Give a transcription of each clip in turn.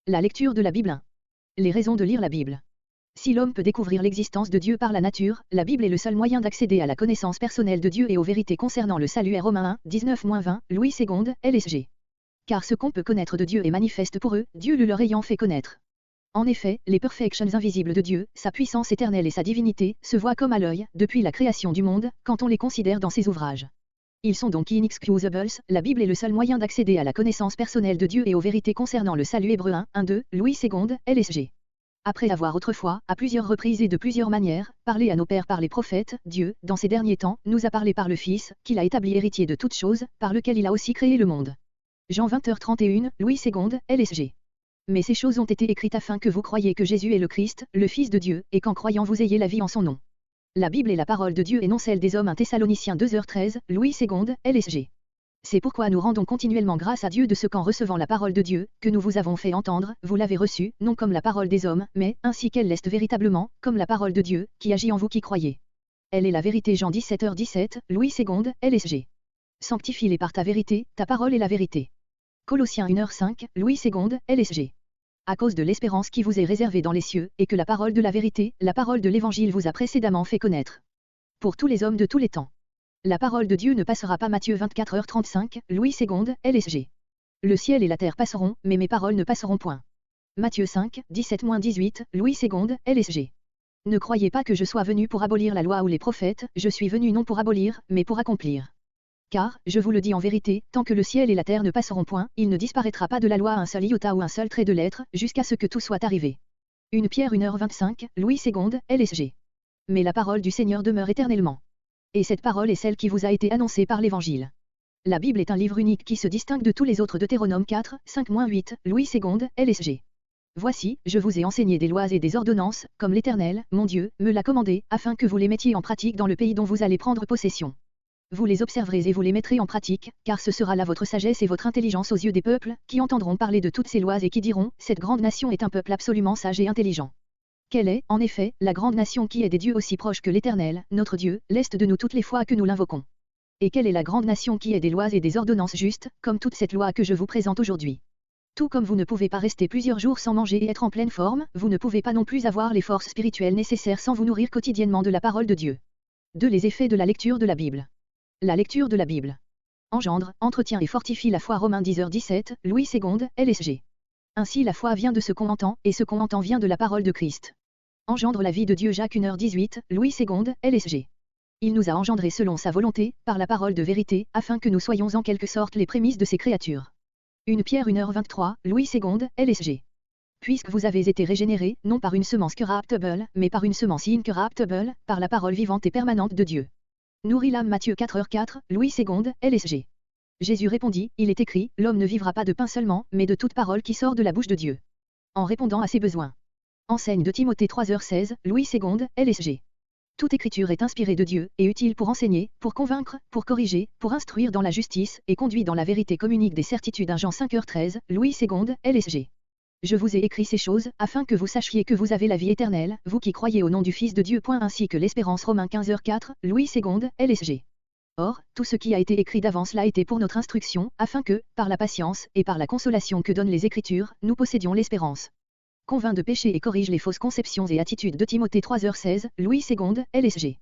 La lecture de la Bible 1. Les raisons de lire la Bible. Si l'homme peut découvrir l'existence de Dieu par la nature, la Bible est le seul moyen d'accéder à la connaissance personnelle de Dieu et aux vérités concernant le salut. Romains 1, 19-20, Louis II, LSG. Car ce qu'on peut connaître de Dieu est manifeste pour eux, Dieu le leur ayant fait connaître. En effet, les perfections invisibles de Dieu, sa puissance éternelle et sa divinité, se voient comme à l'œil, depuis la création du monde, quand on les considère dans ses ouvrages. Ils sont donc inexcusables, la Bible est le seul moyen d'accéder à la connaissance personnelle de Dieu et aux vérités concernant le salut. Hébreux 1, 1-2, Louis II, LSG. Après avoir autrefois, à plusieurs reprises et de plusieurs manières, parlé à nos pères par les prophètes, Dieu, dans ces derniers temps, nous a parlé par le Fils, qu'il a établi héritier de toutes choses, par lequel il a aussi créé le monde. Jean 20h31, Louis II, LSG. Mais ces choses ont été écrites afin que vous croyiez que Jésus est le Christ, le Fils de Dieu, et qu'en croyant vous ayez la vie en son nom. La Bible est la parole de Dieu et non celle des hommes. 1 Thessaloniciens 2h13, Louis II, LSG. C'est pourquoi nous rendons continuellement grâce à Dieu de ce qu'en recevant la parole de Dieu, que nous vous avons fait entendre, vous l'avez reçue, non comme la parole des hommes, mais, ainsi qu'elle l'est véritablement, comme la parole de Dieu, qui agit en vous qui croyez. Elle est la vérité. Jean 17h17, Louis II, LSG. Sanctifie-les par ta vérité, ta parole est la vérité. Colossiens 1h5, Louis II, LSG. À cause de l'espérance qui vous est réservée dans les cieux, et que la parole de la vérité, la parole de l'Évangile vous a précédemment fait connaître. Pour tous les hommes de tous les temps. La parole de Dieu ne passera pas. Matthieu 24h35, Louis II, LSG. Le ciel et la terre passeront, mais mes paroles ne passeront point. Matthieu 5, 17-18, Louis II, LSG. Ne croyez pas que je sois venu pour abolir la loi ou les prophètes, je suis venu non pour abolir, mais pour accomplir. Car, je vous le dis en vérité, tant que le ciel et la terre ne passeront point, il ne disparaîtra pas de la loi un seul iota ou un seul trait de lettre, jusqu'à ce que tout soit arrivé. 1 Pierre 1h25, Louis II, LSG. Mais la parole du Seigneur demeure éternellement. Et cette parole est celle qui vous a été annoncée par l'Évangile. La Bible est un livre unique qui se distingue de tous les autres. Deutéronome 4, 5-8, Louis II, LSG. Voici, je vous ai enseigné des lois et des ordonnances, comme l'Éternel, mon Dieu, me l'a commandé, afin que vous les mettiez en pratique dans le pays dont vous allez prendre possession. Vous les observerez et vous les mettrez en pratique, car ce sera là votre sagesse et votre intelligence aux yeux des peuples, qui entendront parler de toutes ces lois et qui diront, cette grande nation est un peuple absolument sage et intelligent. Quelle est, en effet, la grande nation qui est des dieux aussi proches que l'Éternel, notre Dieu, l'est de nous toutes les fois que nous l'invoquons. Et quelle est la grande nation qui est des lois et des ordonnances justes, comme toute cette loi que je vous présente aujourd'hui. Tout comme vous ne pouvez pas rester plusieurs jours sans manger et être en pleine forme, vous ne pouvez pas non plus avoir les forces spirituelles nécessaires sans vous nourrir quotidiennement de la parole de Dieu. 2. Les effets de la lecture de la Bible. La lecture de la Bible engendre, entretient et fortifie la foi. Romains 10h17, Louis II, LSG. Ainsi la foi vient de ce qu'on entend, et ce qu'on entend vient de la parole de Christ. Engendre la vie de Dieu. Jacques 1h18, Louis II, LSG. Il nous a engendrés selon sa volonté, par la parole de vérité, afin que nous soyons en quelque sorte les prémices de ses créatures. 1 Pierre 1h23, Louis II, LSG. Puisque vous avez été régénérés, non par une semence corruptible, mais par une semence incorruptible, par la parole vivante et permanente de Dieu. Nourrit l'âme. Matthieu 4h4, Louis II, LSG. Jésus répondit, il est écrit, l'homme ne vivra pas de pain seulement, mais de toute parole qui sort de la bouche de Dieu. En répondant à ses besoins. Enseigne de Timothée 3h16, Louis II, LSG. Toute écriture est inspirée de Dieu, et utile pour enseigner, pour convaincre, pour corriger, pour instruire dans la justice, et conduit dans la vérité. Communique des certitudes. 1 Jean 5h13, Louis II, LSG. Je vous ai écrit ces choses, afin que vous sachiez que vous avez la vie éternelle, vous qui croyez au nom du Fils de Dieu. Ainsi que l'espérance. Romains 15h4, Louis II, LSG. Or, tout ce qui a été écrit d'avance l'a été pour notre instruction, afin que, par la patience, et par la consolation que donnent les Écritures, nous possédions l'espérance. Convainc de péché et corrige les fausses conceptions et attitudes. de Timothée 3h16, Louis II, LSG.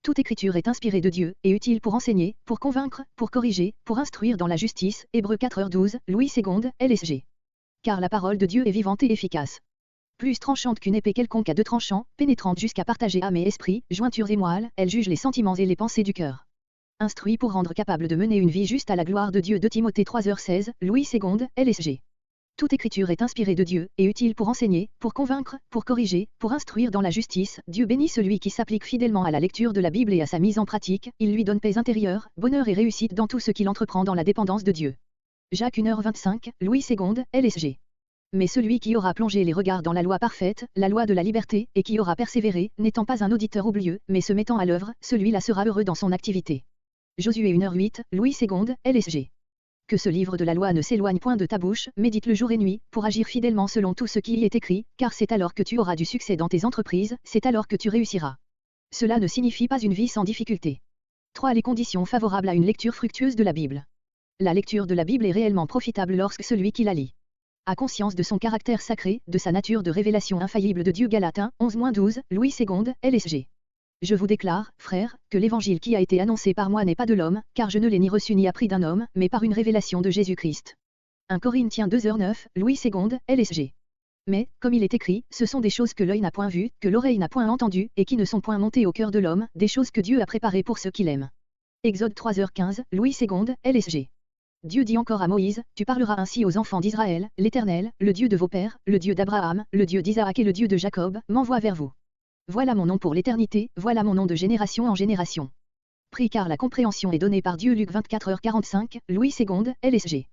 Toute écriture est inspirée de Dieu, et utile pour enseigner, pour convaincre, pour corriger, pour instruire dans la justice. Hébreux 4h12, Louis II, LSG. Car la parole de Dieu est vivante et efficace. Plus tranchante qu'une épée quelconque à deux tranchants, pénétrante jusqu'à partager âme et esprit, jointures et moelle, elle juge les sentiments et les pensées du cœur. Instruit pour rendre capable de mener une vie juste à la gloire de Dieu. de Timothée 3h16, Louis II, LSG. Toute écriture est inspirée de Dieu, et utile pour enseigner, pour convaincre, pour corriger, pour instruire dans la justice. Dieu bénit celui qui s'applique fidèlement à la lecture de la Bible et à sa mise en pratique, il lui donne paix intérieure, bonheur et réussite dans tout ce qu'il entreprend dans la dépendance de Dieu. Jacques 1h25, Louis II, LSG. Mais celui qui aura plongé les regards dans la loi parfaite, la loi de la liberté, et qui aura persévéré, n'étant pas un auditeur oublieux, mais se mettant à l'œuvre, celui-là sera heureux dans son activité. Josué 1h8, Louis II, LSG. Que ce livre de la loi ne s'éloigne point de ta bouche, médite-le jour et nuit, pour agir fidèlement selon tout ce qui y est écrit, car c'est alors que tu auras du succès dans tes entreprises, c'est alors que tu réussiras. Cela ne signifie pas une vie sans difficulté. 3. Les conditions favorables à une lecture fructueuse de la Bible. La lecture de la Bible est réellement profitable lorsque celui qui la lit A conscience de son caractère sacré, de sa nature de révélation infaillible de Dieu. Galates 11-12, Louis II, LSG. Je vous déclare, frères, que l'évangile qui a été annoncé par moi n'est pas de l'homme, car je ne l'ai ni reçu ni appris d'un homme, mais par une révélation de Jésus-Christ. 1 Corinthiens 2h9, Louis II, LSG. Mais, comme il est écrit, ce sont des choses que l'œil n'a point vues, que l'oreille n'a point entendues, et qui ne sont point montées au cœur de l'homme, des choses que Dieu a préparées pour ceux qui l'aiment. Exode 3h15, Louis II, LSG. Dieu dit encore à Moïse, tu parleras ainsi aux enfants d'Israël, l'Éternel, le Dieu de vos pères, le Dieu d'Abraham, le Dieu d'Isaac et le Dieu de Jacob, m'envoie vers vous. Voilà mon nom pour l'éternité, voilà mon nom de génération en génération. Prie car la compréhension est donnée par Dieu. Luc 24h45, Louis II, LSG.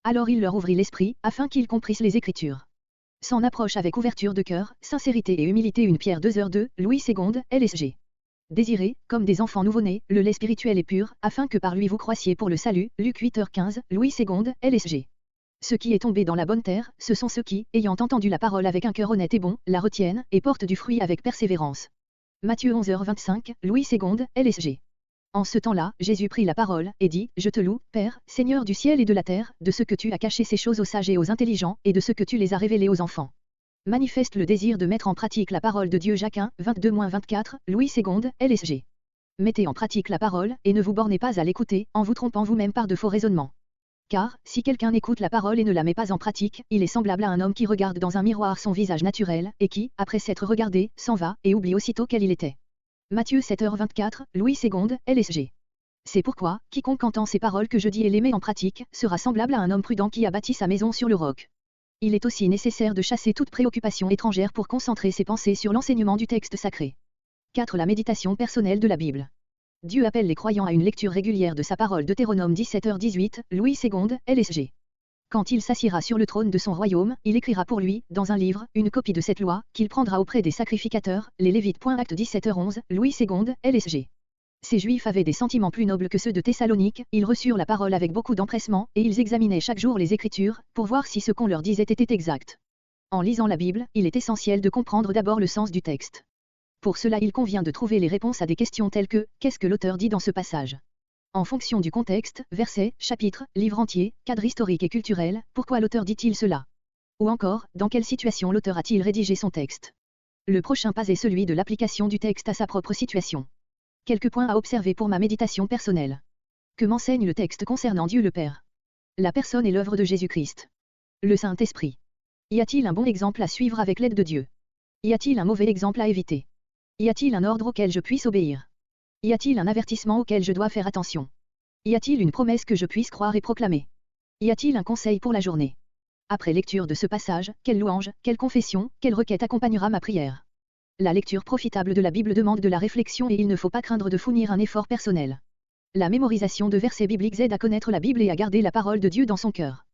Alors il leur ouvrit l'esprit, afin qu'ils comprissent les Écritures. S'en approche avec ouverture de cœur, sincérité et humilité. 1 Pierre 2h2, Louis II, LSG. Désirez, comme des enfants nouveau-nés, le lait spirituel et pur, afin que par lui vous croissiez pour le salut. Luc 8h15, Louis II, LSG. Ce qui est tombé dans la bonne terre, ce sont ceux qui, ayant entendu la parole avec un cœur honnête et bon, la retiennent, et portent du fruit avec persévérance. Matthieu 11h25, Louis II, LSG. En ce temps-là, Jésus prit la parole, et dit, je te loue, Père, Seigneur du ciel et de la terre, de ce que tu as caché ces choses aux sages et aux intelligents, et de ce que tu les as révélées aux enfants. Manifeste le désir de mettre en pratique la parole de Dieu. Jacques 1, 22-24, Louis II, LSG. Mettez en pratique la parole, et ne vous bornez pas à l'écouter, en vous trompant vous-même par de faux raisonnements. Car, si quelqu'un écoute la parole et ne la met pas en pratique, il est semblable à un homme qui regarde dans un miroir son visage naturel, et qui, après s'être regardé, s'en va, et oublie aussitôt quel il était. Matthieu 7h24, Louis II, LSG. C'est pourquoi, quiconque entend ces paroles que je dis et les met en pratique, sera semblable à un homme prudent qui a bâti sa maison sur le roc. Il est aussi nécessaire de chasser toute préoccupation étrangère pour concentrer ses pensées sur l'enseignement du texte sacré. 4. La méditation personnelle de la Bible. Dieu appelle les croyants à une lecture régulière de sa parole. Deutéronome 17h18, Louis II, LSG. Quand il s'assiera sur le trône de son royaume, il écrira pour lui, dans un livre, une copie de cette loi, qu'il prendra auprès des sacrificateurs, les Lévites. Acte 17h11, Louis II, LSG. Ces Juifs avaient des sentiments plus nobles que ceux de Thessalonique, ils reçurent la parole avec beaucoup d'empressement, et ils examinaient chaque jour les Écritures, pour voir si ce qu'on leur disait était exact. En lisant la Bible, il est essentiel de comprendre d'abord le sens du texte. Pour cela il convient de trouver les réponses à des questions telles que, qu'est-ce que l'auteur dit dans ce passage ? En fonction du contexte, verset, chapitre, livre entier, cadre historique et culturel, pourquoi l'auteur dit-il cela ? Ou encore, dans quelle situation l'auteur a-t-il rédigé son texte ? Le prochain pas est celui de l'application du texte à sa propre situation. Quelques points à observer pour ma méditation personnelle. Que m'enseigne le texte concernant Dieu le Père ? La personne et l'œuvre de Jésus-Christ. Le Saint-Esprit. Y a-t-il un bon exemple à suivre avec l'aide de Dieu ? Y a-t-il un mauvais exemple à éviter ? Y a-t-il un ordre auquel je puisse obéir ? Y a-t-il un avertissement auquel je dois faire attention ? Y a-t-il une promesse que je puisse croire et proclamer ? Y a-t-il un conseil pour la journée ? Après lecture de ce passage, quelle louange, quelle confession, quelle requête accompagnera ma prière ? La lecture profitable de la Bible demande de la réflexion et il ne faut pas craindre de fournir un effort personnel. La mémorisation de versets bibliques aide à connaître la Bible et à garder la parole de Dieu dans son cœur.